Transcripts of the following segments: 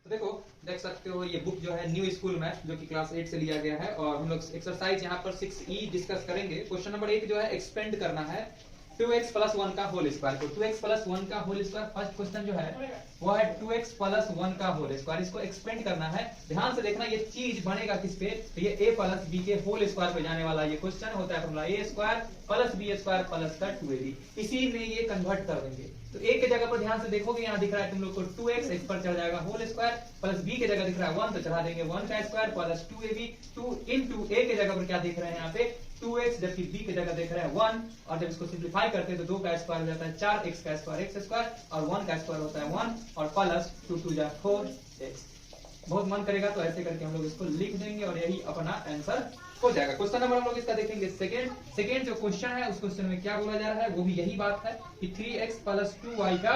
तो देखो देख सकते हो ये बुक जो है न्यू स्कूल मैथ जो कि क्लास 8 से लिया गया है और हम लोग एक्सरसाइज यहाँ पर 6E डिस्कस करेंगे। क्वेश्चन नंबर 1 जो है एक्सपेंड करना है 2x प्लस 1 का होल स्क्वायर को। 2x प्लस 1 का होल स्क्वायर फर्स्ट क्वेश्चन जो है वो है 2x प्लस 1 का होल स्क्वायर। इसको एक्सपेंड करना है। ध्यान से देखना ये चीज बनेगा किस पे, तो ये a प्लस b के होल स्क्वायर पे जाने वाला ये क्वेश्चन होता है formula a square plus b square plus का 2ab। इसी में ये कन्वर्ट कर देंगे। तो a के जगह पर ध्यान से देखोगे यहाँ दिख रहा है तुम लोग को 2x x पर चढ़ जाएगा होल स्क्वायर प्लस b के जगह दिख रहा है 1 तो चढ़ा देंगे 1 का square plus 2ab। 2 into a के जगह पर क्या देख रहे हैं यहाँ पे 2x, जबकि b के जगह देख रहे हैं 1 और जब इसको सिंप्लीफाई करते हैं तो 2 का स्क्वायर हो जाता है 4x का स्क्वायर x स्क्वायर और 1 का स्क्वायर होता है 1 और प्लस 2 2 जा 4x। बहुत मन करेगा तो ऐसे करके हम लोग इसको लिख देंगे और यही अपना आंसर हो जाएगा। क्वेश्चन नंबर हम लोग इसका देखेंगे सेकेंड जो क्वेश्चन है उस क्वेश्चन में क्या बोला जा रहा है वो भी यही बात है कि 3x प्लस 2y का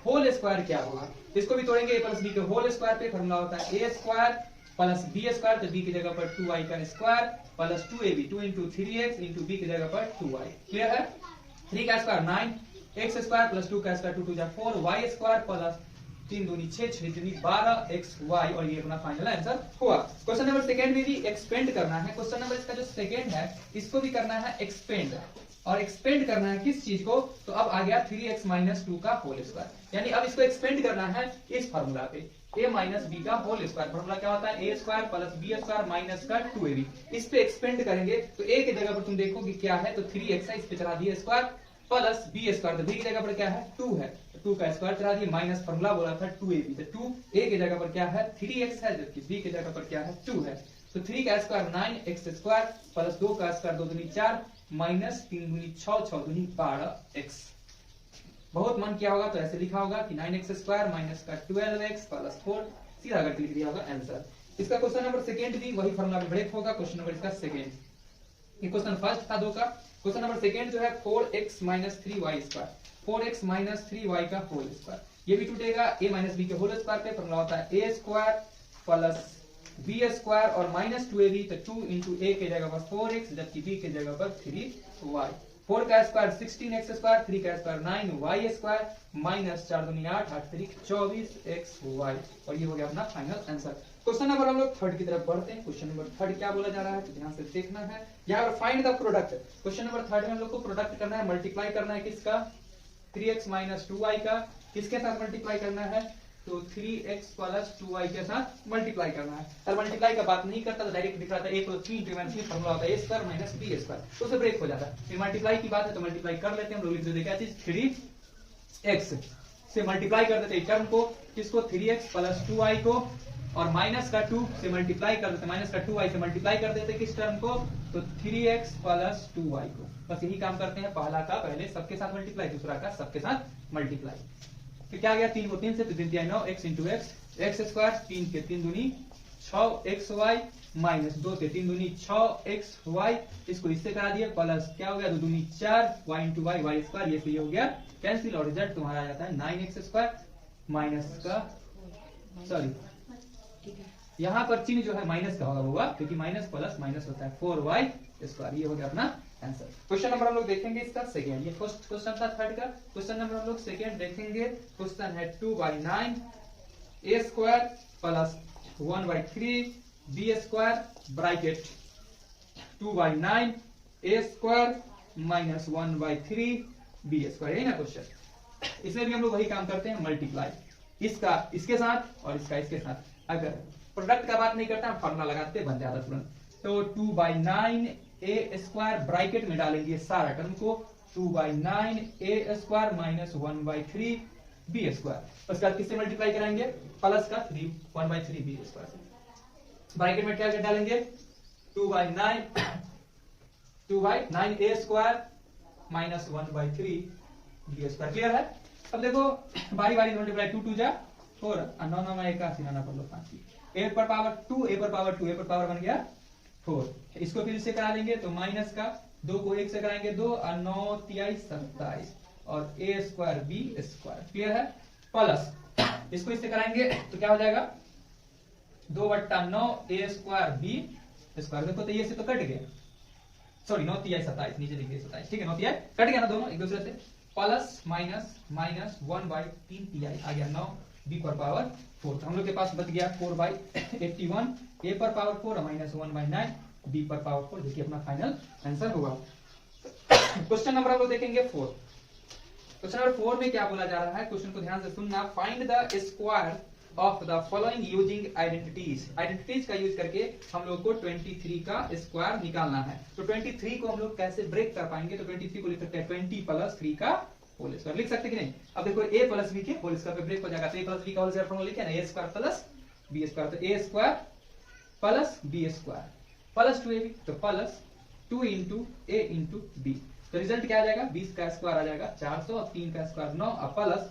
होल स्क्वायर क्या होगा। इसको भी तोड़ेंगे a प्लस b के होल स्क्वायर पे फॉर्मूला होता है a square plus b square तो b की जगह पर 2y का square plus 2ab 2 into 3x into b की जगह पर 2y। क्लियर है। 3 का स्क्वायर 9 x स्क्वायर प्लस 2 का स्क्वायर 2 2 जा 4 y स्क्वायर प्लस 3 दूनी 6 6 दूनी 12 x y और ये अपना फाइनल आंसर हुआ। क्वेश्चन नंबर सेकंड में भी एक्सपेंड करना है। क्वेश्चन नंबर इसका जो सेकंड है इसको भी करना है एक्सपेंड और एक्सपेंड करना है किस चीज को, तो अब आ गया 3x माइनस 2 का होल स्क्वायर। यानी अब इसको एक्सपेंड करना है इस फार्मूला पे a माइनस बी का होल स्क्वायर। फार्मूला क्या होता है a square plus b square minus का 2ab। इस पे एक्सपेंड करेंगे तो a की जगह पर तुम देखोगे क्या है तो 3x है, इस पे चढ़ा दिया स्क्वायर प्लस b स्क्वायर तो b की जगह पर क्या है 2 है तो 2 का स्क्वायर चढ़ा दिया माइनस फार्मूला बोला था 2ab तो 2 a की जगह पर क्या है 3x है जबकि b की जगह पर क्या है 2 है तो 3 का स्क्वायर 9x स्क्वायर प्लस 2 का स्क्वायर 2 दूनी 4 माइनस 3 दूनी 6 6 दूनी 12x। बहुत मन किया होगा तो ऐसे लिखा होगा कि 9x स्क्वायर माइनस का 12x प्लस 4 सीधा करके लिख दिया होगा आंसर। इसका क्वेश्चन नंबर सेकंड भी वही फार्मूला पे ब्रेक होगा। क्वेश्चन नंबर इसका सेकंड, ये क्वेश्चन फर्स्ट था 2 का। क्वेश्चन नंबर सेकंड जो है 4x minus 3y square 4x minus 3y का होल स्क्वायर। ये भी टूटेगा a माइनस b के होल स्क्वायर पे फॉर्मूला होता है a square plus b square और माइनस 2ab तो 2 into a के जगह पर 4x जबकि b के जगह पर 3y। 4 का स्क्वायर 16x स्क्वायर 3 का स्क्वायर 9y स्क्वायर माइनस 4 दूनी 8 8 3 24xy और ये हो गया अपना फाइनल आंसर। क्वेश्चन नंबर हम लोग थर्ड की तरफ बढ़ते हैं। क्वेश्चन नंबर थर्ड क्या बोला जा रहा है तो ध्यान से देखना है। यहाँ पर find the product. Question number third में हम लोग को प्रोडक्ट करना है, मल्टीप्लाई करना है किसका 3x माइनस 2y का किसके साथ मल्टीप्लाई करना है तो 3x प्लस 2y के साथ मल्टीप्लाई करना है। अगर मल्टीप्लाई का बात नहीं करता तो डायरेक्ट दिख रहा था a को 3 3 फॉर्मूला होता है a square minus b square तो उसे ब्रेक हो जाता है। फिर मल्टीप्लाई की बात है तो मल्टीप्लाई कर लेते हैं हम लोग लिख देते क्या चीज 3x से मल्टीप्लाई कर देते टर्म को किसको 3x प्लस 2y को और माइनस का 2 से मल्टीप्लाई कर देते माइनस का 2y से मल्टीप्लाई कर देते किस टर्म को तो 3x प्लस 2y को। बस यही काम करते हैं, पहला का पहले सबके साथ मल्टीप्लाई दूसरा का सबके साथ मल्टीप्लाई। फिर क्या गया 3 को 3 से तो 3 9 x इंटू x स्क्वायर 3 के 3 दूनी 6xy माइनस 2 के 3 दूनी 6xy इसको इससे करा दिया प्लस क्या हो गया 2 दूनी 4 y इंटू y स्क्वायर ये सही हो गया कैंसिल और रिजल्ट तुम्हारा आ जाता है 9x स्क्वायर माइनस का सॉरी यहाँ पर चिन्ह जो है माइनस का होगा क्योंकि माइनस प्लस माइनस होता है 4y स्क्वायर। ये हो गया अपना आंसर। क्वेश्चन नंबर हम लोग देखेंगे इसका सेकेंड, ये फर्स्ट क्वेश्चन था थर्ड का। क्वेश्चन नंबर हम लोग सेकेंड देखेंगे। क्वेश्चन है 2/9 a square plus 1/3 b square bracket 2/9 a square minus 1/3 b square. यही ना क्वेश्चन। इसमें भी हम लोग वही काम करते हैं मल्टीप्लाई इसका इसके साथ और इसका इसके साथ। अगर प्रोडक्ट का बात नहीं करता हम फॉर्मूला लगाते बन जाता तुरंत। तो 2/9 a स्क्वायर ब्रैकेट में डालेंगे सारा टर्म को 2/9 a square minus 1/3 b square. उसके बाद किससे मल्टीप्लाई कराएंगे प्लस का 1/3 b स्क्वायर। ब्रैकेट में क्या डालेंगे 2/9 a square minus 1/3 b square. Clear है। अब देखो बारी बारी मल्टीप्लाई 2 2 जा 4 और 9 9 1 का सीना पर लो 5 a पर पावर 2 a पर पावर 2 a पर पावर बन गया 4। इसको फिर से करा लेंगे तो माइनस का 2 को 1 से कराएंगे 2 और 9 3 27 और a square b square. Clear है। प्लस इसको इससे कराएंगे तो क्या हो जाएगा 2/9 a स्क्वायर b स्क्वायर। देखो तो ये से तो कट गया सॉरी 9 3 27 नीचे लिख दिए 27 ठीक है 9 3 कट गया ना दोनों एक दूसरे से। प्लस माइनस माइनस 1/3 आ गया 9 बी पर पावर 4। तो हम लोग के पास बच गया 4/81 ए पर पावर 4 माइनस 1/9 बी पर पावर 4, जो कि अपना फाइनल आंसर होगा। क्वेश्चन नंबर हम लोग देखेंगे 4। क्वेश्चन नंबर 4 में क्या बोला जा रहा है, क्वेश्चन को ध्यान से सुनना। Find the square of the following using identities. Identities का यूज करके हम लोग को 23 का स्क्वायर निकालना है। तो 23 को हम लोग कैसे ब्रेक कर पाएंगे, तो 23 को लिख सकते हैं 20 + 3 का होल स्क्वायर, लिख सकते कि नहीं। अब देखो a + b के होल स्क्वायर पे ब्रेक हो जाएगा, तो a + b का होल स्क्वायर फॉर्मूला लिखे ना, a² + b²। तो a² + b² + 2ab, तो +2 × a × b। तो रिजल्ट क्या आ जाएगा, 20 का स्क्वायर आ जाएगा 400, और 3 का स्क्वायर 9, और प्लस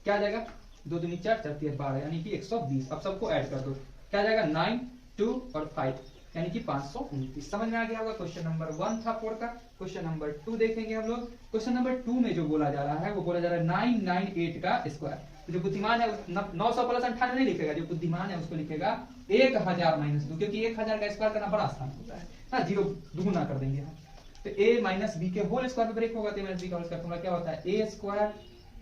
क्या आ जाएगा 2 दूनी 4, 4 3 12, यानी कि 120। अब सबको ऐड कर दो, क्या आ जाएगा 9, 2 और 5, यानी कि 529। समझ में आ गया होगा। क्वेश्चन नंबर 1 था 4 का। क्वेश्चन नंबर 2 देखेंगे हम लोग। क्वेश्चन नंबर 2 में जो बोला जा रहा है वो बोला जा रहा है 998 का स्क्वायर। तो जो बुद्धिमान है 900 + 98 नहीं लिखेगा, जो बुद्धिमान है उसको लिखेगा 1000 - 2, क्योंकि 1000 का स्क्वायर करना बड़ा आसान होता है ना, 0 दुगुना कर देंगे हम। तो a - b के होल स्क्वायर पे ब्रेक होगा, तो a - b का होल स्क्वायर फॉर्मूला क्या होता है, a²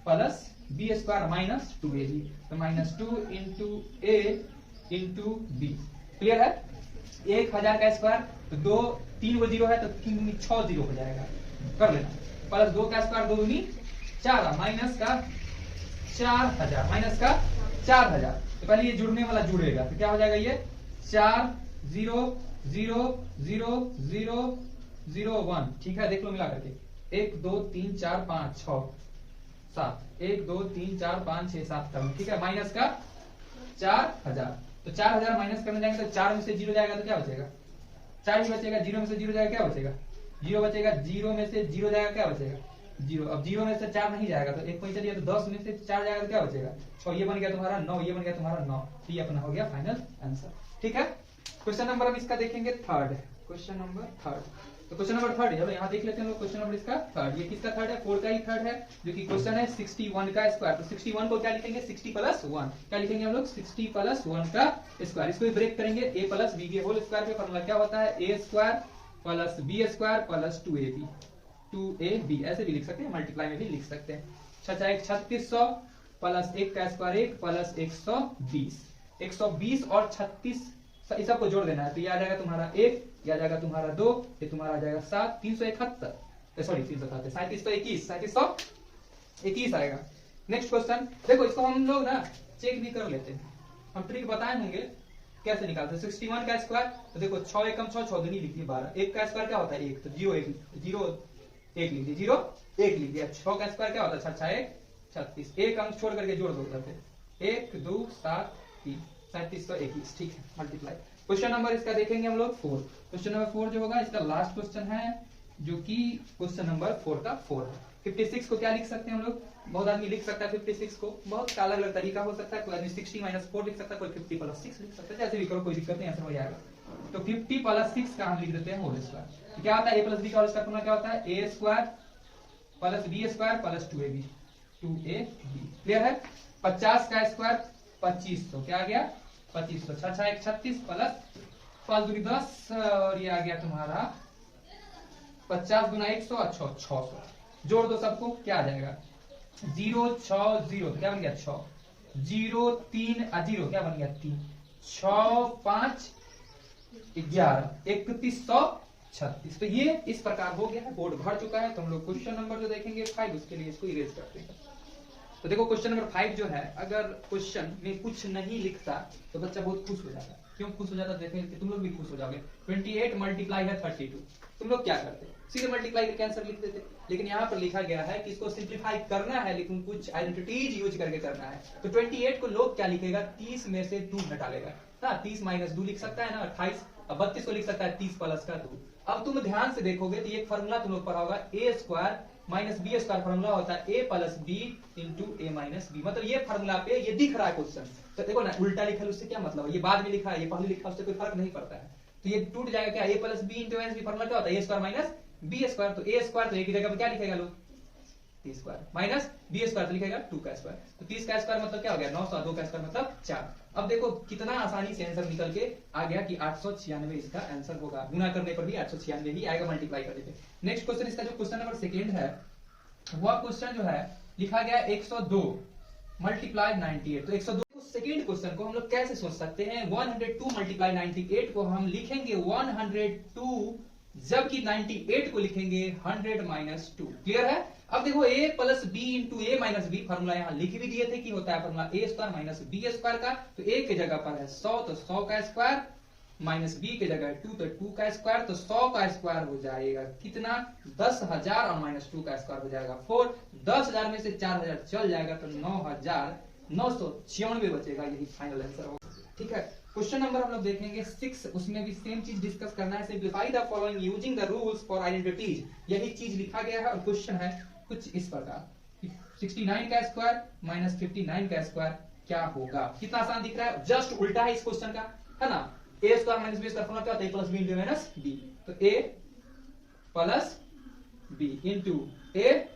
+ b² - 2ab, तो -2 × a × b। क्लियर है। 1000 का स्क्वायर, तो 2 3 वो 0 है, तो 3 दूनी 6 0 हो जाएगा, कर लेना। प्लस 2 का स्क्वायर 2 दूनी 4, माइनस का 4000। तो पहले ये जुड़ने वाला जुड़ेगा, तो क्या हो जाएगा ये 4 0 0 0 0 0 1। ठीक है, देख लो मिला करके 1 2 3 4 5 6 7, 1 2 3 4 5 6 7 टर्म। ठीक है, माइनस का 4000, तो 4000 माइनस करने जाएंगे तो 4 में से 0 जाएगा, तो क्या बचेगा 4 ही बचेगा। 0 में से 0 जाएगा, क्या बचेगा 0 बचेगा। 0 में से 0 जाएगा, क्या बचेगा 0। अब 0 में से 4 नहीं जाएगा, तो 1 पॉइंट चलिए, तो 10 में से 4 जाएगा, तो क्या बचेगा 6। ये बन गया तुम्हारा 9, ये बन गया तुम्हारा 9। तो ये अपना हो गया फाइनल आंसर। ठीक है, क्वेश्चन नंबर हम इसका देखेंगे 3rd। क्वेश्चन नंबर 3rd, तो क्वेश्चन नंबर 3rd, चलो यहाँ देख लेते हैं लोग। क्वेश्चन नंबर इसका 3rd, ये किसका 3rd है, 4 का ही 3rd है, जो कि क्वेश्चन है 61 का स्क्वायर। तो 61 को क्या लिखेंगे, 60 + 1, क्या लिखेंगे हम लोग 60 + 1 का स्क्वायर। इसको भी ब्रेक करेंगे, a + b के होल स्क्वायर पे फॉर्मूला क्या होता है, a² + b² + 2ab, 2ab ऐसे भी लिख सकते हैं, मल्टीप्लाई में भी लिख सकते हैं। 3600 + 1 का स्क्वायर 1 + 120, 120 और 36 इस सबको जोड़ देना है, तो ये आ जाएगा तुम्हारा 1, ये आ जाएगा तुम्हारा 2, ये तुम्हारा आ जाएगा 7, 371, सॉरी 371, 3721 आएगा। नेक्स्ट क्वेश्चन देखो, इसको हम लोग ना चेक भी कर लेते हैं, हम ट्रिक बताए होंगे कैसे निकालते हैं। 61 का स्क्वायर, तो देखो 6 एकम 6, 6 दूनी लिखिए 12, 1 का स्क्वायर क्या होता है 1, तो 0 1 लीजिए, 0 1 लीजिए। 6 का स्क्वायर क्या होता है 6 6 36, एक अंक छोड़ करके जोड़ दो उधर पे, 1 2 7 3, 3721। ठीक है, मल्टीप्लाई। क्वेश्चन नंबर इसका देखेंगे हम लोग 4। क्वेश्चन नंबर 4 जो होगा इसका लास्ट क्वेश्चन है, जो कि क्वेश्चन नंबर 4 का 4 है। 56 को क्या लिख सकते हैं हम लोग, बहुत आदमी लिख सकता है 56 को, बहुत अलग अलग तरीका हो सकता है। कोई आदमी 60 - 4 लिख सकता है, कोई 50 + 6 लिख सकता है, जैसे भी करो कोई दिक्कत नहीं, आंसर वही आएगा। तो 50 + 6 का हम लिख देते हैं होल स्क्वायर। तो क्या होता है a + b का होल स्क्वायर क्या होता है, a² + b² + 2ab, 2ab। Clear है। 50 का स्क्वायर 2500, क्या आ गया 2500, 6 6 1 36 प्लस 5 दूनी 10, और ये आ गया तुम्हारा 50 × 100 और 600। जोड़ दो सबको, क्या आ जाएगा 0 6 0, क्या बन गया 6, 0 3 0, क्या बन गया 3, 6 5 11, 3136। तो ये इस प्रकार हो गया है, बोर्ड भर चुका है। तो हम लोग क्वेश्चन नंबर जो देखेंगे 5, उसके लिए इसको इरेज करते हैं। तो देखो क्वेश्चन नंबर 5 जो है, अगर क्वेश्चन में कुछ नहीं लिखता तो बच्चा बहुत खुश हो जाता है। क्यों खुश हो जाता है, देखें कि तुम लोग भी खुश हो जाओगे। 28 × है 32, तुम लोग क्या करते, सीधे मल्टीप्लाई करके आंसर लिख देते। लेकिन यहाँ पर लिखा गया है कि इसको सिंप्लीफाई करना है, लेकिन कुछ आइडेंटिटीज यूज करके करना है। तो 28 को लोग क्या लिखेगा, 30 में से 2 घटा लेगा ना, 30 - 2 लिख सकता है ना 28। अब 32 को लिख सकता है 30 + 2। अब तुम ध्यान से देखोगे तो ये फॉर्मूला तुम लोग पढ़ा होगा, a² - b² फॉर्मूला होता है a + b × a - b। मतलब ये फॉर्मूला पे ये दिख रहा है क्वेश्चन, तो देखो ना उल्टा लिखा है, उससे क्या मतलब है, ये बाद में लिखा है ये पहले लिखा है, उससे कोई फर्क नहीं पड़ता है। तो ये टूट जाएगा क्या, a + b × a - b formula क्या होता है, a² - b²। तो a² तो एक ही जगह पे क्या लिखेगा लोग 30² माइनस b² तो लिखेगा 2 का स्क्वायर। तो 30 का स्क्वायर मतलब क्या हो गया 900, 2 का स्क्वायर मतलब 4। अब देखो कितना आसानी से आंसर निकल के आ गया कि 896 इसका आंसर होगा। गुना करने पर भी 896 ही आएगा, मल्टीप्लाई कर देते। नेक्स्ट क्वेश्चन इसका जो क्वेश्चन नंबर 2 है, वह क्वेश्चन जो है लिखा गया 102 मल्टीप्लाई 98, तो 102। सेकेंड क्वेश्चन को हम लोग कैसे सोच सकते हैं, 102 मल्टीप्लाई 98 को हम लिखेंगे 102, जबकि 98 को लिखेंगे 100 माइनस 2। क्लियर है? अब देखो a plus B into A minus B, formula यहाँ लिख भी दिए थे कि होता है formula A square minus B square का। तो a के जगह पर है 100, तो 100 का स्क्वायर, माइनस बी के जगह 2, तो 2 का स्क्वायर, तो 100 का स्क्वायर हो जाएगा कितना, 10,000, और माइनस 2 का स्क्वायर हो जाएगा 4। 10,000 में से 4,000 चल जाएगा तो 9,994 बचेगा, यही फाइनल आंसर होगा। ठीक है, क्वेश्चन नंबर हम लोग देखेंगे 6, उसमें भी सेम चीज डिस्कस करना है। Simplify the following using the rules for identities, यही चीज लिखा गया है। और क्वेश्चन है कुछ इस प्रकार, 69 का स्क्वायर माइनस 59 का स्क्वायर क्या होगा। कितना आसान दिख रहा है, जस्ट उल्टा है इस क्वेश्चन का, है ना। A square minus B square formula क्या होता है, plus B into minus b, तो a plus B into A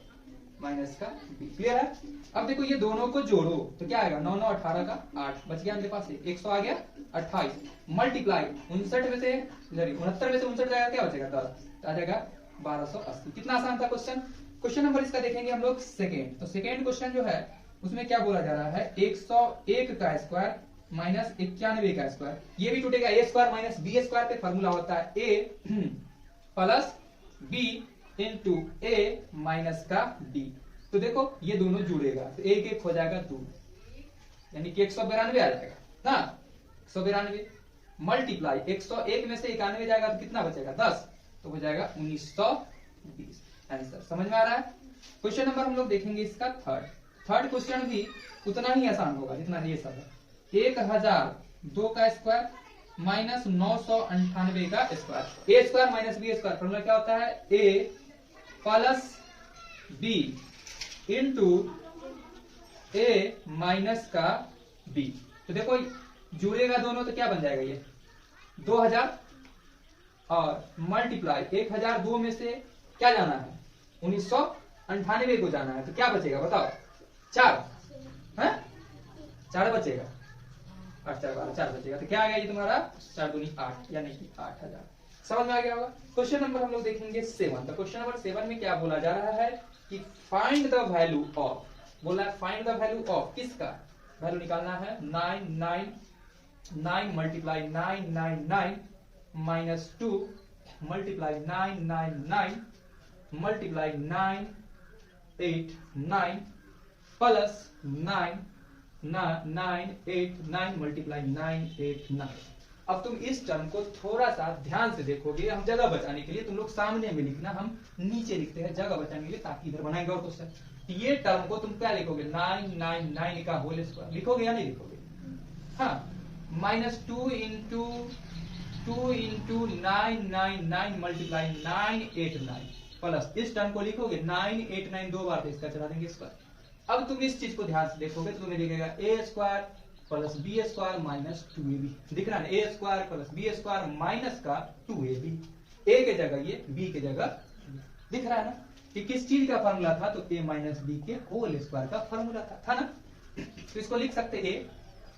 minus का बी। क्लियर है? अब देखो ये दोनों को जोड़ो तो क्या आएगा, 9 9 18 का 8 बच गया मेरे पास, 100 आ गया 28, मल्टीप्लाई 69 में से 69 में से 69 जाएगा, क्या बचेगा 10, तो आ जाएगा 1280। कितना आसान था क्वेश्चन। क्वेश्चन नंबर इसका देखेंगे हम लोग सेकेंड। तो सेकेंड क्वेश्चन जो है उसमें क्या बोला जा रहा है, 101 का स्क्वायर माइनस 91 का स्क्वायर, ये भी टूटेगा, ए स्क्वायर माइनस बी स्क्वायर पे फॉर्मूला होता है a plus B into A minus का बी। तो देखो ये दोनों जुड़ेगा तो एक एक हो जाएगा 2, यानी कि 192 आ जाएगा ना, 192 मल्टीप्लाई 101 में से 91 जाएगा तो कितना बचेगा 10, तो हो जाएगा 1920। आंसर समझ में आ रहा है। क्वेश्चन नंबर हम लोग देखेंगे इसका थर्ड क्वेश्चन भी उतना ही आसान होगा जितना ये सब है। 1002 का स्क्वायर माइनस 998 का square, a square minus B square formula क्या होता है, a plus B into A minus का बी। तो देखो जुड़ेगा दोनों तो क्या बन जाएगा, ये 2000 और मल्टीप्लाई 1002 में से क्या जाना है, 1998 को जाना है, तो क्या बचेगा बताओ, 4 है, 4 बचेगा, 8 4 12 4 बचेगा, तो क्या आ गया ये तुम्हारा 4 दूनी 8, यानी कि 8000। समझ में आ गया होगा। क्वेश्चन नंबर हम लोग देखेंगे 7। तो क्वेश्चन नंबर 7 में क्या बोला जा रहा है कि फाइंड द वैल्यू ऑफ, बोला है फाइंड द वैल्यू ऑफ किसका, वैल्यू निकालना है 999 multiply 999 minus 2 multiply 999 multiply 989 plus 989 multiply 989। अब तुम इस टर्म को थोड़ा सा ध्यान से देखोगे, हम जगह बचाने के लिए तुम लोग सामने में लिखना, हम नीचे लिखते हैं जगह बचाने के लिए, ताकि इधर बनाएंगे और क्वेश्चन। ये टर्म को तुम क्या लिखोगे, 999 का होल स्क्वायर लिखोगे या नहीं लिखोगे, हाँ, माइनस 2 इंटू 999 मल्टीप्लाई 989 प्लस इस टर्म को लिखोगे 989 दो बार, तो इसका चला देंगे स्क्वायर। अब तुम इस चीज को ध्यान से देखोगे तो तुम्हें दिखेगा a square plus b square minus 2ab, दिख रहा है, a square plus b square minus का 2ab, ए के जगह ये, बी के जगह, दिख रहा है ना कि किस चीज का फॉर्मूला था, तो ए माइनस बी के होल स्क्वायर का फॉर्मूला था ना। तो इसको लिख सकते ए,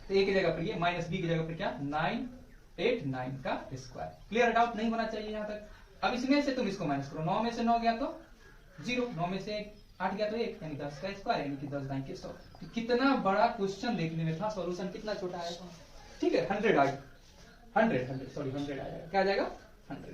तो ए की जगह पर ये माइनस बी की जगह पर क्या 989 का स्क्वायर। क्लियर, डाउट नहीं होना चाहिए यहाँ तक। अब इसमें से तुम इसको माइनस करो, 9 में से 9 गया तो 0, 9 में से 8 गया तो 1, यानी 10 का स्क्वायर, यानी कि 10 9 के 100। तो कितना बड़ा क्वेश्चन देखने में था, सॉल्यूशन कितना छोटा आया था, ठीक है, 100 आ जाएगा, 100 आ जाएगा, क्या आ जाएगा 100।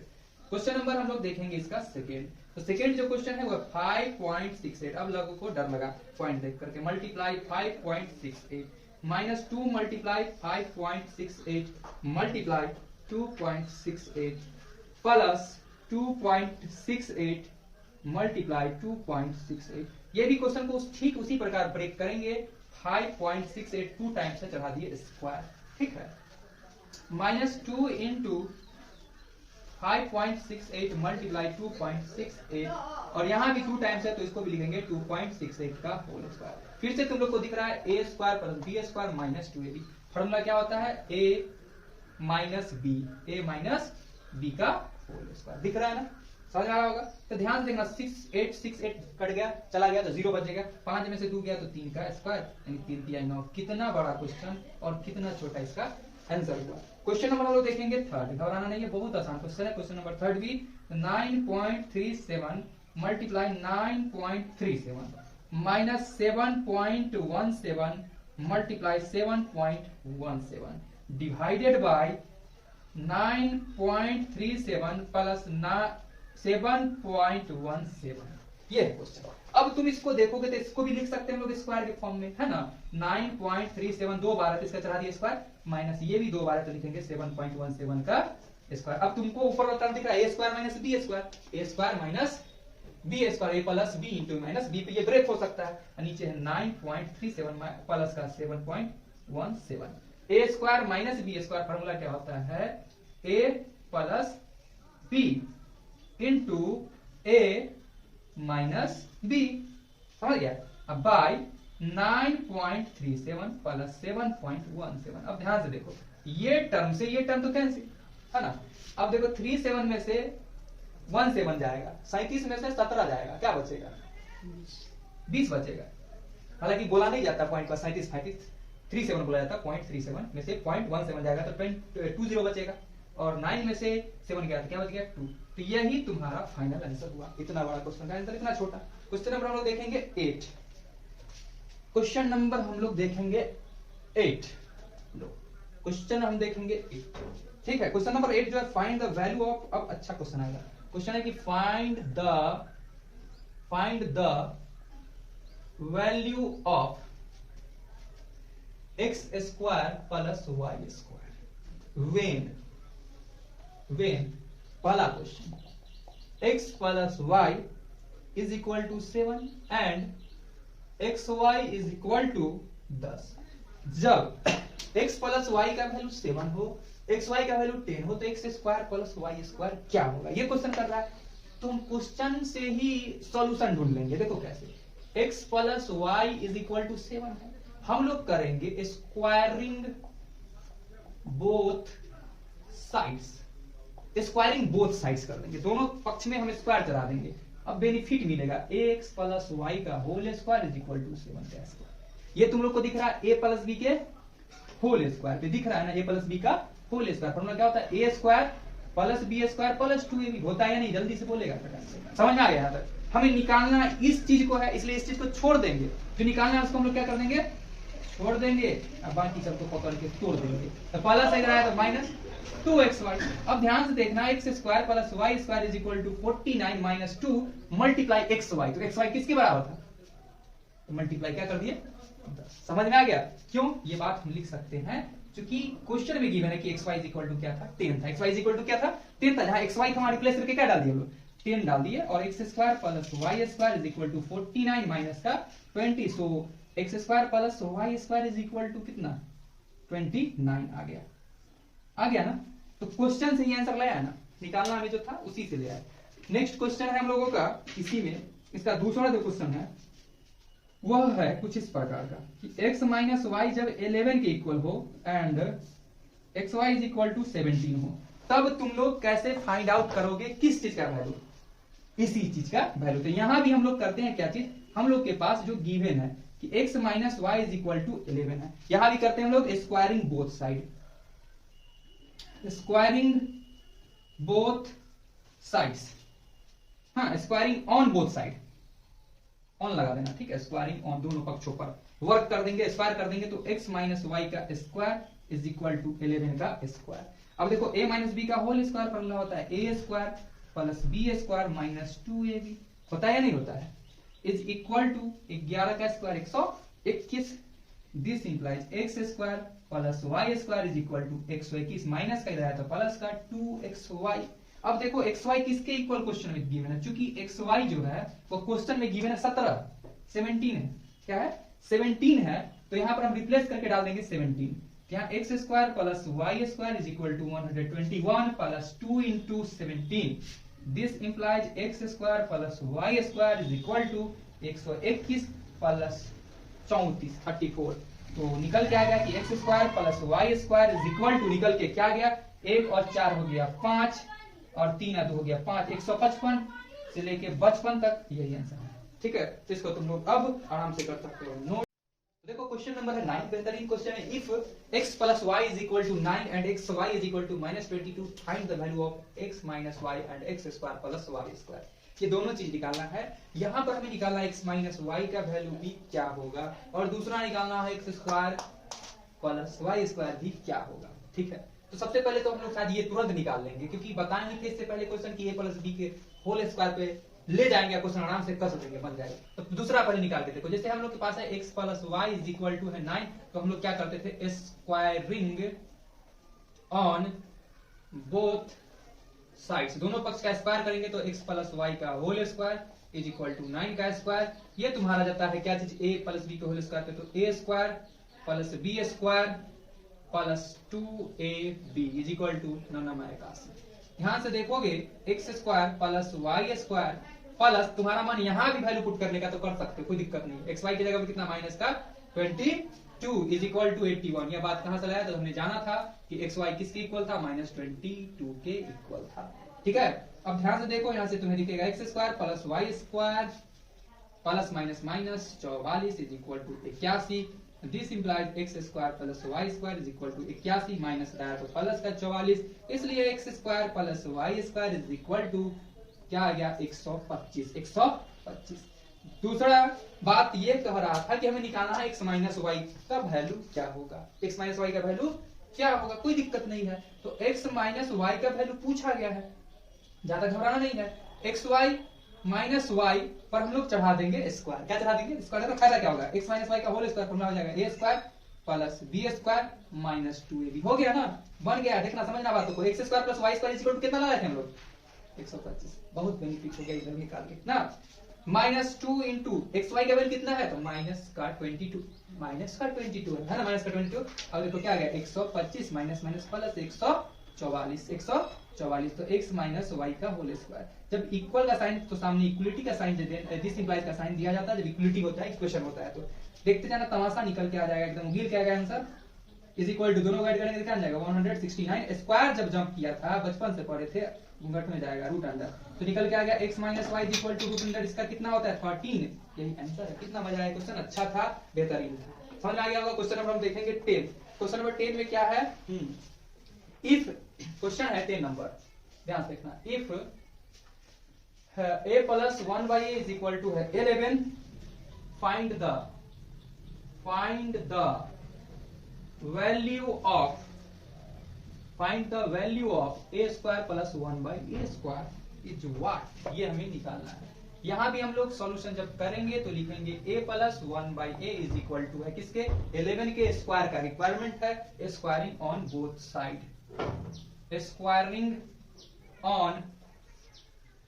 क्वेश्चन नंबर हम लोग देखेंगे इसका सेकेंड। तो सेकेंड जो क्वेश्चन है वो 5.68। अब लोगों को डर लगा पॉइंट देख करके, multiply 5.68 minus 2 multiply 5.68 multiply 2.68 plus 2.68 multiply 2.68। ये भी क्वेश्चन को ठीक उसी प्रकार ब्रेक करेंगे, 5.68 2 टाइम्स से चढ़ा दिए स्क्वायर, ठीक है, माइनस 2 इंटू 5.68 मल्टीप्लाई 2.68, और यहाँ भी 2 टाइम्स है तो इसको भी लिखेंगे 2.68 का होल स्क्वायर। फिर से तुम लोग को दिख रहा है a square plus b square minus 2ab, formula क्या होता है, ए माइनस बी का होल स्क्वायर, दिख रहा है ना, समझ आ रहा होगा। तो ध्यान से देखना, 68 कट गया, चला गया तो 0 बचेगा, 5 में से 2 गया तो 3 का स्क्वायर, यानी 3 3 9। कितना बड़ा क्वेश्चन और कितना छोटा इसका आंसर हुआ। क्वेश्चन नंबर हम लोग देखेंगे थर्ड, घबराना नहीं है, बहुत आसान क्वेश्चन है। क्वेश्चन नंबर थर्ड भी 9.37 multiply 9.37 minus 7.17 multiply 7.17 divided by 9.37 plus 7.17। ये है क्वेश्चन। अब तुम इसको देखोगे तो इसको भी लिख सकते हैं हम लोग स्क्वायर के फॉर्म में, है ना। 9.37 2 बार है तो इसका चढ़ा दिया स्क्वायर, माइनस ये भी 2 बार है तो लिखेंगे 7.17 का स्क्वायर। अब तुमको ऊपर वाला टर्म दिख रहा है a square minus b square, a square minus b square, a plus b into minus b पे ये ब्रेक हो सकता है। नीचे है 9.37 प्लस का 7.17। a square minus b square formula क्या होता है, a plus b into a minus b, समझ गया। अब बाय 9.37 प्लस 7.17। अब ध्यान से देखो, ये टर्म से ये टर्म तो कैंसिल, है ना। अब देखो 37 में से 17 जाएगा, 37 में से 17 जाएगा, क्या बचेगा, 20 बचेगा। हालांकि बोला नहीं जाता पॉइंट का 37 बोला जाता, 0.37 में से 0.17 जाएगा तो 20 बचेगा, और 9 में से 7 गया तो क्या बच गया 2। तो यही तुम्हारा फाइनल आंसर हुआ। इतना बड़ा क्वेश्चन का आंसर, इतना छोटा। क्वेश्चन नंबर हम लोग देखेंगे 8। क्वेश्चन नंबर हम लोग देखेंगे 8। क्वेश्चन हम देखेंगे 8, ठीक है। क्वेश्चन नंबर 8 जो है फाइंड द वैल्यू ऑफ, अब अच्छा क्वेश्चन आएगा। क्वेश्चन है कि find the value of x square plus y square when पहला question x plus y is equal to 7 and xy is equal to 10। जब x प्लस y का value 7 हो, xy का वैल्यू 10 हो, तो x square plus y square क्या होगा, ये क्वेश्चन कर रहा है। तो हम क्वेश्चन से ही सॉल्यूशन ढूंढ लेंगे। देखो कैसे, x plus y is equal to 7 है, हम लोग करेंगे squaring both sides, squaring both sides कर देंगे, दोनों पक्ष में हम स्क्वायर चला देंगे। अब बेनिफिट मिलेगा ax प्लस y का whole square is equal to 7 का स्क्वायर। ये तुम लोग को दिख रहा है a प्लस b के होल स्क्वायर पे दिख रहा है ना, a प्लस b का होल स्क्वायर। फॉर्मूला क्या होता है, a square plus b square plus 2ab। होता है या नहीं, जल्दी से बोलेगा, समझ में आ गया। यहाँ तक हमें निकालना इस चीज को है, इसलिए इस चीज को छोड़ देंगे। जो निकालना है उसको हम लोग क्या कर देंगे, छोड़ देंगे, अब बाकी सबको पकड़ के तोड़ देंगे। तो प्लस इधर आया तो माइनस 2xy। अब ध्यान से देखना, x square plus y square is equal to 49 minus 2 multiply xy। तो xy किसके बराबर था, तो मल्टीप्लाई क्या कर दिए 10। समझ में आ गया क्यों, ये बात हम लिख सकते हैं क्योंकि क्वेश्चन में गिवन है कि xy इज इक्वल टू क्या था, 10 था। xy इज इक्वल टू क्या था, 10 था। जहां xy को हमारे रिप्लेस करके क्या डाल दिए हम लोग, 10 डाल दिए, और x square plus y square is equal to 49 minus का 20। So x square plus y square is equal to कितना, 29 आ गया ना। तो क्वेश्चन से ही आंसर लाया ना, निकालना हमें जो था उसी से ले आया। नेक्स्ट क्वेश्चन है हम लोगों का इसी में, इसका दूसरा जो क्वेश्चन है वह है कुछ इस प्रकार का कि x माइनस वाई जब 11 के इक्वल हो and x Y is equal to 17 हो, तब तुम लोग कैसे फाइंड आउट करोगे किस चीज का वैल्यू, इसी चीज का वैल्यू। तो यहां भी हम लोग करते हैं क्या चीज, हम लोग के पास जो गिवन है कि x minus y is equal to 11 है, यहां भी करते हैं हम लोग squaring both side, squaring both sides, हाँ squaring on both side, on लगा देना, ठीक है। स्क्वायरिंग ऑन दोनों पक्षों पर वर्क कर देंगे, स्क्वायर कर देंगे, तो x माइनस वाई का स्क्वायर इज इक्वल टू 11 का स्क्वायर। अब देखो a माइनस बी का होल स्क्वायर फॉर्मूला होता है a square plus b square minus 2ab, होता है या नहीं होता है, इज इक्वल टू 11 का square 121। This implies x square plus y square is equal to 121 minus का इधर आया तो प्लस का 2xy। अब देखो xy किसके इक्वल क्वेश्चन में गिवन है, चूंकि xy जो है वो क्वेश्चन में गिवन है 17 है, क्या है 17 है, तो यहां पर हम रिप्लेस करके डाल देंगे 17। यहाँ x square plus y square is equal to 121 plus 2 into 17। This implies x square plus y square is equal to 121 plus 34 34। तो निकल के आ गया कि x square plus y square is equal to, निकल के क्या गया, 1 और 4 हो गया 5 और 3 और 2 हो गया 5, 155 से लेके 55 तक, यही आंसर है, ठीक है। तो इसको तुम लोग अब आराम से कर सकते हो नोट। देखो क्वेश्चन नंबर है 9, बेहतरीन क्वेश्चन है। If x plus y is equal to 9 and x Y is equal to minus 22, find the value of x minus y and x square plus y square. ये दोनों चीज निकालना है। यहाँ पर हमें निकालना है x माइनस वाई का वैल्यू भी क्या होगा, और दूसरा निकालना है x square plus y square भी क्या होगा। ठीक है, तो सबसे पहले तो हम लोग शायद ये तुरंत निकाल लेंगे, क्योंकि बताएंगे कि इससे पहले क्वेश्चन की a प्लस बी के होल स्क्वायर पे ले जाएंगे, क्वेश्चन आराम से कस देंगे, बन जाएगा। तो दूसरा पहले निकाल के देखो, जैसे हम लोग के पास है x plus y is equal to है 9, तो हम लोग क्या करते थे, स्क्वायरिंग ऑन बोथ साइड्स, दोनों पक्ष का स्क्वायर करेंगे तो x प्लस वाई का whole square is equal to 9 का स्क्वायर। ये तुम्हारा जाता है क्या चीज, a प्लस बी के होल स्क्वायर पे, तो a square plus b square plus 2ab is equal to 89। ध्यान से देखोगे x square plus y square plus तुम्हारा मन यहाँ भी वैल्यू पुट करने का तो कर सकते हो, कोई दिक्कत नहीं। xy की जगह पे कितना माइनस का 22 इज इक्वल टू 81। यह बात कहां से लाया, तो हमने जाना था कि xy किसके इक्वल था, -22 के इक्वल था। ठीक है, अब ध्यान से देखो, यहां से तुम्हें दिखेगा x square plus y square plus minus minus 44 is equal to 81। This implies x square plus y square is equal to 81, minus आया तो प्लस का 44, इसलिए x square plus y square is equal to क्या आ गया, 125। दूसरा बात ये कह रहा था कि हमें निकालना है x माइनस वाई का वैल्यू क्या होगा, x माइनस वाई का वैल्यू क्या होगा, कोई दिक्कत नहीं है। तो x माइनस वाई का वैल्यू पूछा गया है, ज्यादा घबराना नहीं है। एक्स वाई माइनस वाई पर हम लोग चढ़ा देंगे स्क्वायर, क्या चढ़ा देंगे, स्क्वायर का फायदा क्या होगा, x माइनस वाई का होल स्क्वायर फॉर्मूला हो जाएगा a square plus b square minus 2ab। हो गया ना, बन गया। देखना, समझना बातों को, x square plus y square equal to कितना लगाए थे हम लोग, 125। बहुत बेनिफिट हो गया इधर निकाल के ना, -2 इंटू एक्स वाई का वैल्यू कितना है, तो माइनस का 22 है ना, माइनस का 22। अब देखो क्या आ गया, 125 माइनस माइनस प्लस 144, तो x माइनस वाई का होल स्क्वायर। जब इक्वल का साइन तो सामने इक्वलिटी का साइन, दिस इंप्लाइज का साइन दिया जाता है जब इक्वलिटी होता है, इक्वेशन होता है। तो देखते जाना, तमाशा निकल के आ जाएगा एकदम, गिर के आ गया आंसर इज इक्वल टू, दोनों ऐड करेंगे क्या जाएगा 169। स्क्वायर जब जंप किया था, बचपन से पढ़े थे, घूंघट में जाएगा रूट अंडर, तो निकल के आ गया x minus y is equal to root under, इसका कितना होता है 13। यही आंसर है। कितना मजा आया, क्वेश्चन अच्छा था, बेहतरीन था, समझ आ गया होगा। क्वेश्चन नंबर हम देखेंगे 10। क्वेश्चन नंबर 10 में क्या है, इफ क्वेश्चन है 10 नंबर, ध्यान से देखना, if a plus 1 by a is equal to है 11, find the value of a square plus 1 by a square is what, ये हमें निकालना है। यहां भी हम लोग सॉल्यूशन जब करेंगे तो लिखेंगे a plus 1 by a is equal to है किसके, 11 के स्क्वायर का रिक्वायरमेंट है, squaring on both side, squaring on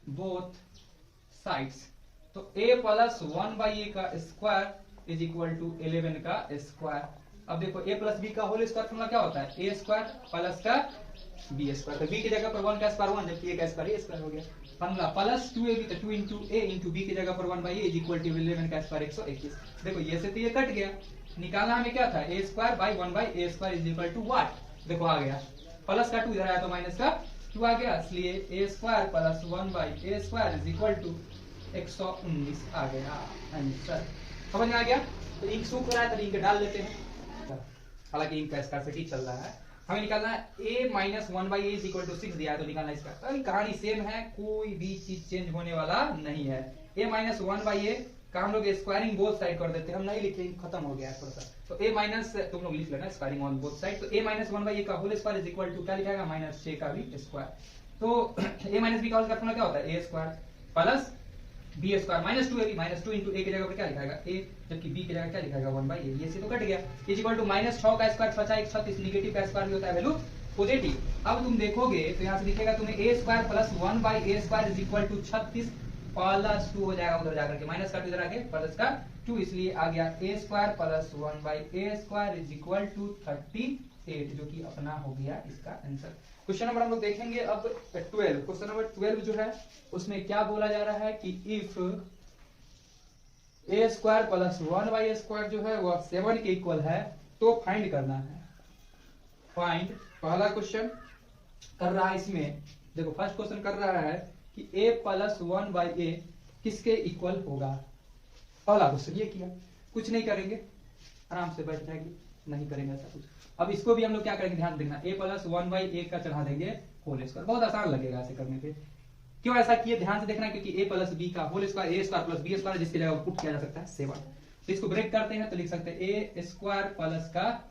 both sides. तो a प्लस 1 बाई ए का स्क्वायर इज इक्वल टू 11 का स्क्वायर। अब देखो a प्लस बी का होल स्क्वायर फॉर्मूला क्या होता है, a स्क्वायर प्लस का बी स्क्वायर, तो b की जगह पर 1 का स्क्वायर 1, जबकि a का स्क्वायर a स्क्वायर हो गया। फॉर्मूला प्लस 2ab, तो 2 इंटू a इंटू b की जगह पर 1 by a is equal to 11 का स्क्वायर 121। देखो ये से तो ये कट गया, निकालना हमें क्या था, a square by 1 by a square is equal to what, देखो आ गया, प्लस का 2 इधर आया तो माइनस का 2 आ गया, इसलिए a square plus 1 by a square is equal to 119 आ गया आंसर। समझ में आ गया। तो इंक सूख रहा है तो इंक डाल लेते हैं, हालांकि इंक का स्कैरसिटी चल रहा है। हमें निकालना है a minus 1 by a is equal to 6 दिया है, तो निकालना है इसका। अभी कहानी सेम है, कोई भी चीज चेंज होने वाला नहीं है। a माइनस 1 बाई ए का हम लोग स्क्वायरिंग बोथ साइड कर देते हैं, हम नहीं लिख रहे, खत्म हो गया है थोड़ा सा। तो a माइनस, तुम लोग लिख लेना स्क्वायरिंग ऑन बोथ साइड, तो a माइनस 1 बाई ए का whole square is equal to क्या लिखाएगा, माइनस 6 का भी स्क्वायर। तो a माइनस b का होल स्क्वायर फॉर्मूला क्या होता है, a square plus b square minus 2ab, minus 2 into a की जगह पर क्या लिखाएगा a, जबकि b की जगह क्या लिखाएगा 1 बाई ए, ये से तो कट गया, इज इक्वल टू माइनस 6 का स्क्वायर 6 36, नेगेटिव का स्क्वायर भी होता है वैल्यू पॉजिटिव। अब तुम देखोगे तो यहाँ से दिखेगा तुम्हें a square plus 1 by a square is equal to 36 plus 2 हो जाएगा उधर जाकर के, माइनस का 2 इधर आके प्लस का 2, इसलिए आ गया a square plus 1 by a square is equal to 38, जो कि अपना हो गया इसका आंसर। क्वेश्चन नंबर हम लोग देखेंगे अब 12। क्वेश्चन नंबर 12 जो है उसमें क्या बोला जा रहा है कि if a square plus 1 by a square जो है वह 7 के इक्वल है तो फाइंड करना है। फाइंड, पहला क्वेश्चन कर रहा है इसमें, देखो फर्स्ट क्वेश्चन कर रहा है कि a प्लस 1 बाई ए किसके इक्वल होगा। पहला क्वेश्चन ये किया, कुछ नहीं करेंगे, आराम से बैठ जाएंगे, नहीं करेंगे ऐसा कुछ। अब इसको भी हम लोग क्या करेंगे, ध्यान देना, a प्लस 1 बाई ए का चढ़ा देंगे होल स्क्वायर, बहुत आसान लगेगा ऐसे करने पे। क्यों ऐसा किए ध्यान से देखना, क्योंकि a प्लस बी का whole square a square plus b square जिसकी जगह पुट किया जा सकता है 7। तो इसको ब्रेक करते हैं तो लिख सकते हैं ए स्क्वायर प्लस का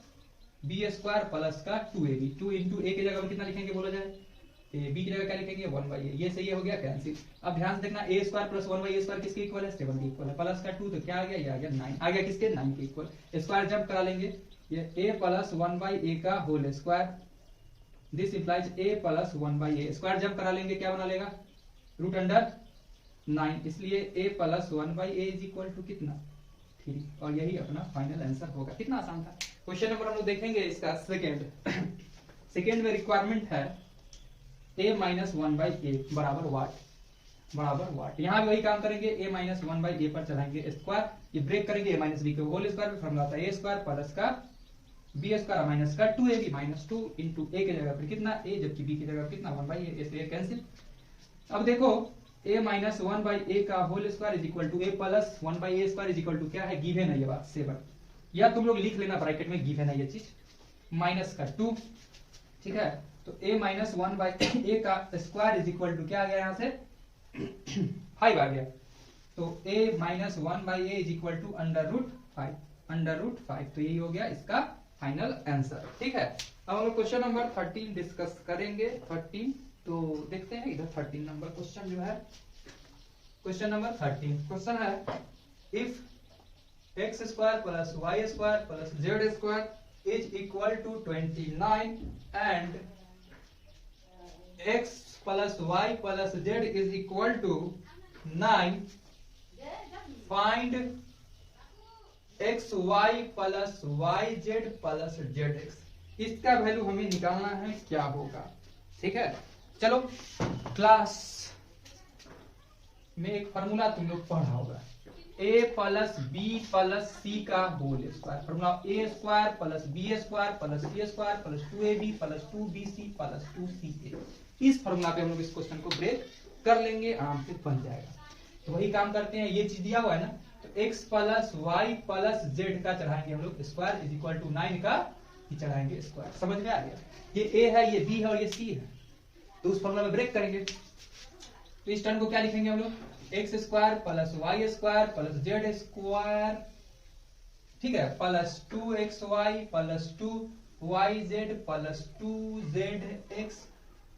बी स्क्वायर प्लस का 2ab। 2 इंटू ए की जगह पर कितना लिखेंगे बोला जाए, बी की जगह क्या लिखेंगे 1/a। ये सही हो गया कैंसिल। अब ध्यान से देखना a square plus 1/a square किसके इक्वल है 7 के इक्वल है। प्लस का 2 तो क्या आ गया, ये आ गया 9 आ गया, किसके 9 के इक्वल। स्क्वायर जब करा लेंगे ये a प्लस 1/a का whole square, this implies a plus 1/a square जब करा लेंगे क्या बना लेगा रूट अंडर 9, इसलिए a plus 1/a is equal to कितना 3। और यही अपना फाइनल आंसर होगा। कितना आसान था। क्वेश्चन नंबर हम लोग देखेंगे इसका सेकेंड में रिक्वायरमेंट है a माइनस 1/a बराबर वाट। यहाँ भी वही काम करेंगे, a माइनस 1/a पर चलाएंगे स्क्वायर, ये ब्रेक करेंगे a माइनस b के होल स्क्वायर में फॉर्मूला आता है a स्क्वायर प्लस का b स्क्वायर माइनस का 2ab माइनस 2 इंटू a की जगह पर कितना a, जबकि b की जगह पर कितना 1/a, इसलिए कैंसिल। अब देखो a माइनस 1/a का whole square is equal to a plus 1/a square is equal to क्या है, गिवन है ये बात 7, या तुम लोग लिख लेना ब्रैकेट में गिवन है ये चीज, माइनस का 2, ठीक है। तो a माइनस 1/a का स्क्वायर इज इक्वल टू क्या आ गया यहाँ से 5 आ गया। तो a minus 1/a is equal to under root 5, तो यही हो गया इसका फाइनल आंसर, ठीक है। अब हम लोग क्वेश्चन नंबर 13 डिस्कस करेंगे। 13 तो देखते हैं इधर 13 नंबर क्वेश्चन जो है, क्वेश्चन नंबर 13 क्वेश्चन है if x square plus y square plus z square is equal to 29 and x plus y plus z is equal to 9, find x y plus y z plus z x. इसका value हमें निकालना है, क्या होगा, ठीक है। चलो class में एक फॉर्मूला तुम लोग पढ़ा होगा, a plus b plus c का whole square, formula a square plus b square plus c square plus 2ab plus 2bc plus 2ca। इस फॉर्मूला पे हम लोग इस क्वेश्चन को ब्रेक कर लेंगे, आराम से बन जाएगा। तो वही काम करते हैं, ये चीज दिया हुआ है ना, तो x plus y plus z का चढ़ाएंगे हम लोग स्क्वायर इज इक्वल टू 9 का ही चढ़ाएंगे स्क्वायर। समझ में आ गया, ये a है, ये b है और ये c है, तो उस फॉर्मूला में ब्रेक करेंगे। तो इस टर्म को क्या लिखेंगे हम लोग, x square plus y square plus z square, ठीक है, plus 2xy plus 2yz plus 2zx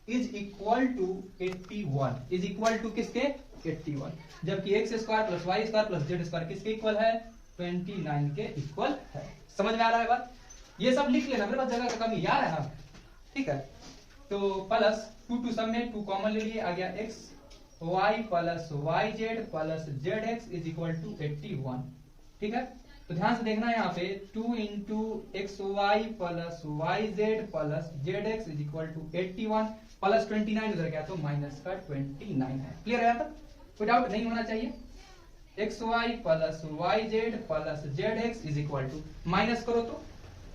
is equal to 81, is equal to किसके 81, जबकि x square plus y square plus z square किसके इक्वल है 29 के इक्वल है। समझ में आ रहा है बात, ये सब लिख लेना, मेरे पास जगह का कमी याद है ना, ठीक है। तो प्लस 2 सब में 2 कॉमन ले लिए, आ गया x y plus y z plus z x is equal to 81, ठीक है। तो ध्यान से देखना यहाँ पे 2 into x y plus y z plus z x is equal to 81 plus 29 उधर गया तो माइनस का 29 है। क्लियर है यहाँ तक, कोई डाउट नहीं होना चाहिए। X y plus y z plus z x is equal to, minus करो तो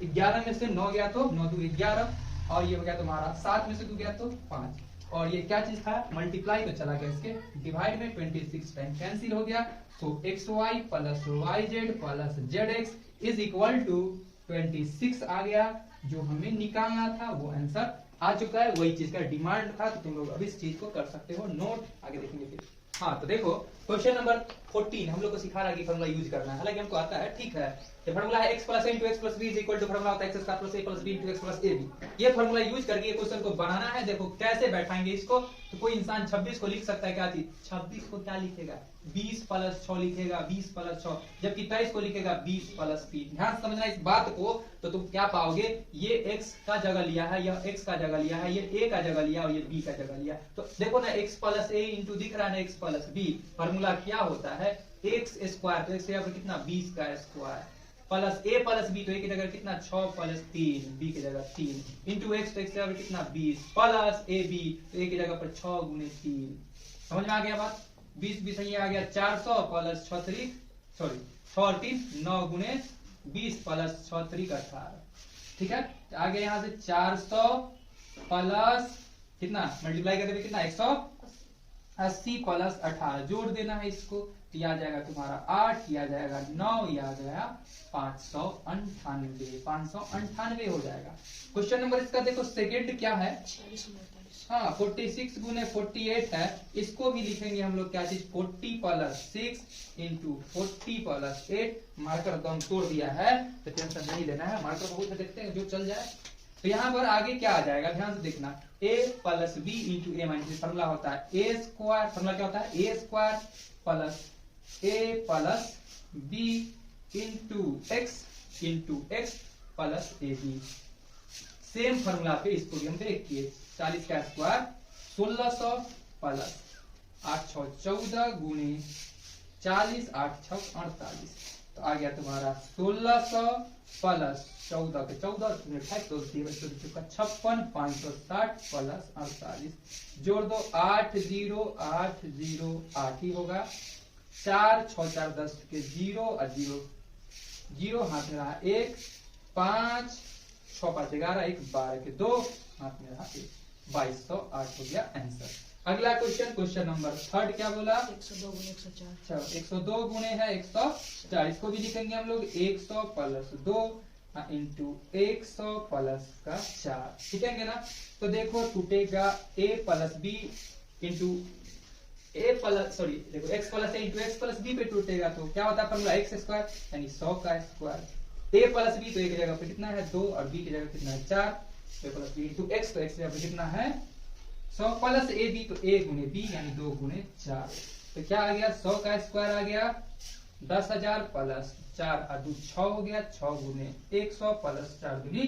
11 में से 9 गया तो 9 2 11, और ये हो गया तुम्हारा 7 में से 2 गया तो 5, और ये क्या चीज था मल्टीप्लाई, तो चला गया इसके डिवाइड में 26 टाइम कैंसिल हो गया। तो x y plus y z plus z x is equal to 26 आ गया, जो हमें निकालना था वो आंसर आ चुका है, वही चीज का डिमांड था। तो तुम लोग अब इस चीज को कर सकते हो नोट, आगे देखेंगे फिर। हाँ तो देखो क्वेश्चन नंबर 14 हम लोग को सिखा रहा है कि फॉर्मूला यूज करना है, हालांकि हमको आता है, ठीक है। ये फॉर्मूला है x plus a into x plus b is equal to formula होता है x square plus a plus b into x plus a b। ये फॉर्मूला यूज करके ये क्वेश्चन को बनाना है। देखो कैसे बैठाएंगे इसको, तो कोई इंसान 26 को लिख सकता है, क्या चीज 26 को क्या लिखेगा 20 प्लस 6 लिखेगा 20 प्लस 6, जबकि 23 को लिखेगा 20 प्लस 3। ध्यान से समझना इस बात को, तो तुम क्या पाओगे, ये x का जगह लिया है, यह x का जगह लिया है, ये a का जगह लिया और ये b का जगह लिया। तो देखो ना x प्लस a इंटू दिख रहा है ना x प्लस b, फॉर्मूला क्या होता है एक्स स्क्वायर, तो x यहाँ पर कितना 20 का square plus a plus b, तो a की जगह कितना 6 प्लस 3, b की जगह 3 इंटू एक्स, तो x यहाँ पर कितना 20 प्लस a b, तो a की जगह पर 6 गुने 3। समझ में आ गया बात, 20 20 ये आ गया 400 प्लस 6 3 सॉरी 6 और 3 9 गुने 20 प्लस 6 3 का 18, ठीक है। आगे यहाँ से 400 प्लस कितना मल्टीप्लाई करके कितना 180 प्लस 18 जोड़ देना है इसको, तो आ जाएगा तुम्हारा 8, आ जाएगा 9, आ गया 598 हो जाएगा। क्वेश्चन नंबर इसका देखो सेकंड क्या है, हाँ 46 गुने 48 है, इसको भी लिखेंगे हम लोग क्या चीज 40 प्लस 6 इंटू 40 प्लस 8। मार्कर तो हम तोड़ दिया है तो टेंशन नहीं लेना है, मार्कर बहुत देखते हैं जो चल जाए। तो यहाँ पर आगे क्या आ जाएगा ध्यान से देखना, a plus B into A minus, formula होता है ए स्क्वायर, फॉर्मूला क्या होता है a square plus a plus B into x plus a b. Same formula पे इसको भी हम ब्रेक किए, 40 का स्क्वायर 1600 प्लस 8 6 14 गुने 40 8 6 48, तो आ गया तुम्हारा 1600 प्लस 14 के 14 56 560 प्लस 48, जोड़ दो 8 0 8 0 8 ही होगा, 4 6 4 10 के 0 और 0 0 हाथ में रहा 1, 5 6 5 11 1 12 के 2 हाथ में रहा 1, 2208 हो गया आंसर। अगला क्वेश्चन, क्वेश्चन नंबर 3 क्या बोला 102 गुने 104। अच्छा 102 गुने है 104, इसको भी लिखेंगे हम लोग 100 प्लस 2 इंटू 100 प्लस का 4, लिखेंगे ना। तो देखो टूटेगा a plus B into a plus sorry देखो x plus a into x plus b पे टूटेगा, तो क्या होता है फॉर्मूला एक्स स्क्वायर यानी 100 का स्क्वायर, a प्लस बी तो a की जगह पे कितना है 2 और b की जगह कितना है 4, a plus B into x, तो x की जगह पे कितना है 100 प्लस ए बी, तो a गुने b यानी 2 गुने 4, तो क्या आ गया 100 का स्क्वायर आ गया 10,000 प्लस 4 और 2 6 हो गया, 6 गुने 100 प्लस 4 दूनी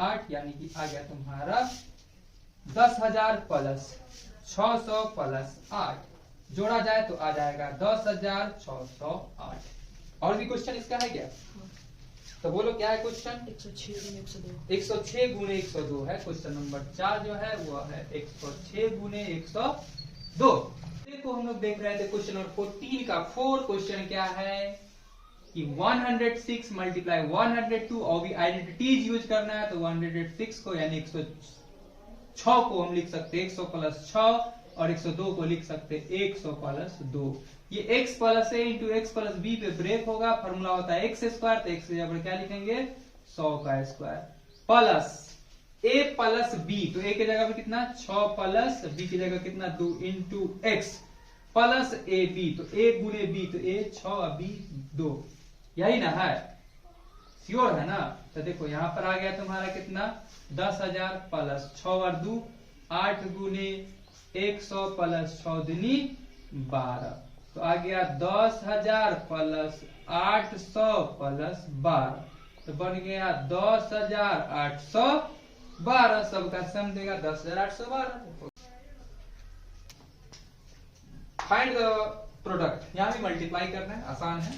8, यानी कि आ गया तुम्हारा 10,000 प्लस 600 प्लस 8, जोड़ा जाए तो आ जाएगा 10,608। और भी क्वेश्चन इसका है क्या, तो बोलो क्या है क्वेश्चन 106 गुने 102। 106 गुने 102 है क्वेश्चन नंबर 4 जो है वो है 106 गुने 102। देखो हम लोग देख रहे थे क्वेश्चन नंबर 14 का 4 क्वेश्चन क्या है कि 106 मल्टीप्लाई 102 और भी आइडेंटिटीज यूज करना है, तो 106 को यानी 106 को हम लिख सकते हैं 100 प्लस 6 और 102 को लिख सकते हैं 100 प्लस 2। ये x plus a into x plus b पे ब्रेक होगा, फॉर्मूला होता है एक्स स्क्वायर, तो एक्स की जगह क्या लिखेंगे 100 का square plus a plus b, तो a की जगह पे कितना 6 प्लस b की जगह कितना 2 into x plus a b, तो a गुने b तो a 6 b 2, यही ना है श्योर है ना। तो देखो यहाँ पर आ गया तुम्हारा कितना 10,000 प्लस 6 और 2 8 गुने 100 प्लस 6 दूनी 12, तो आ गया 10,000 प्लस 800 प्लस 12, तो बन गया 10,812, सबका सम देगा 10,812। फाइंड द प्रोडक्ट, यहाँ भी मल्टीप्लाई करना है, आसान है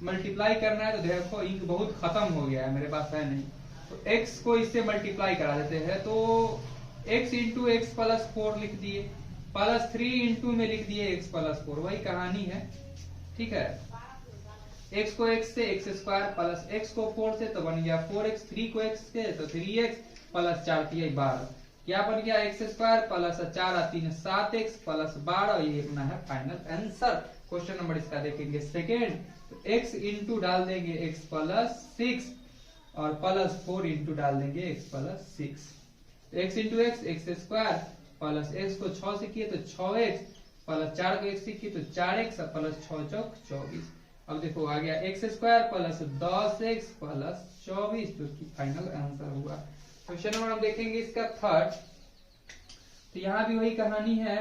मल्टीप्लाई करना है। तो देखो इंक बहुत खत्म हो गया है, मेरे पास है नहीं, तो x को इससे मल्टीप्लाई करा देते हैं, तो x इंटू एक्स प्लस 4 लिख दिए, प्लस 3 इंटू में लिख दिए x प्लस 4, वही कहानी है ठीक है। x को x से एक्स स्क्वायर प्लस x को 4 से, तो बन गया 4x, 3 को x से तो 3x प्लस 4 3 12, क्या बन गया x square plus 4 3 7x plus 12, ये अपना है फाइनल आंसर। क्वेश्चन नंबर इसका देखेंगे सेकेंड, तो x इंटू डाल देंगे x प्लस 6 और प्लस 4 इंटू डाल देंगे x plus 6, x into x x square plus x को 6 से किए तो 6x प्लस 4 को x से किए तो 4x प्लस 6 चौक 24। अब देखो आ गया x square plus 10x plus 24, जो कि फाइनल आंसर हुआ। क्वेश्चन नंबर हम देखेंगे इसका थर्ड, तो यहाँ भी वही कहानी है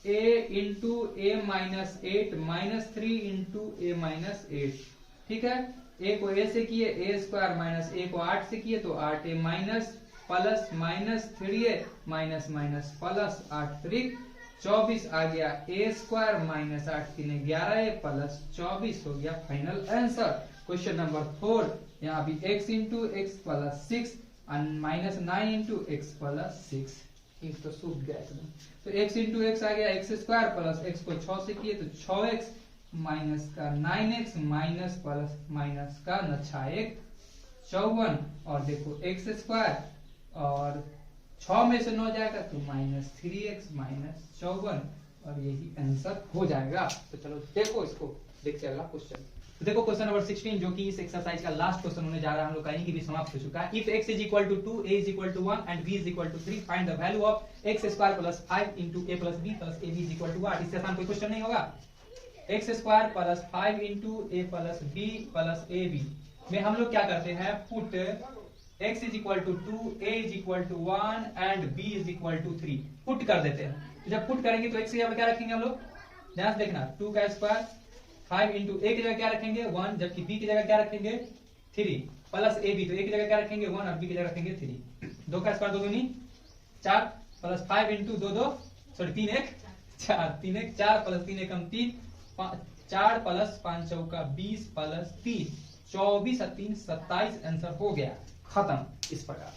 a into A minus 8 minus 3 into A minus 8, ठीक है। a को a से किए a स्क्वायर माइनस a को 8 से किए तो 8a minus plus minus 3a minus minus plus 8 3 24, आ गया a square minus 8 3 11a plus 24 हो गया फाइनल आंसर। क्वेश्चन नंबर 4, यहाँ भी x into x plus 6 minus 9 into x plus 6, तो सूख गया एकदम, तो x इंटू एक्स आ गया एक्स स्क्वायर प्लस x को 6 से किए तो 6x माइनस का 9x माइनस प्लस माइनस का 6 54, और देखो x स्क्वायर और 6 में से 9 जाएगा तो माइनस 3x माइनस 54, और यही आंसर हो जाएगा। तो चलो देखो इसको, देखते अगला क्वेश्चन। तो देखो क्वेश्चन नंबर 16 जो कि इस एक्सरसाइज का लास्ट क्वेश्चन होने जा रहा है, हम लोग का यहीं भी समाप्त हो चुका है। If x is equal to 2, a is equal to 1 and b is equal to 3, find the value of x square plus 5 into a plus b plus ab is equal to what? इससे आसान कोई question नहीं होगा। x square plus 5 into a plus b plus ab में हम लोग क्या करते हैं, put x is equal to 2, a is equal to 1 and b is equal to 3 put कर देते हैं। जब पुट करेंगे तो x की जगह क्या रखेंगे हम लोग, ध्यान से देखना, 2 का स्क्वायर 5 इंटू ए की जगह क्या रखेंगे 1, जबकि बी की जगह क्या रखेंगे 3, प्लस ए बी, तो ए की जगह क्या रखेंगे 1 और बी की जगह रखेंगे 3। 2 का स्क्वायर 2 दूनी 4 plus 5 into 2 2 sorry 3 1 4 3 1 4 plus 3 1 3 4 plus 5 चौका 20 प्लस 3 24 और 3 27 आंसर हो गया, खत्म। इस प्रकार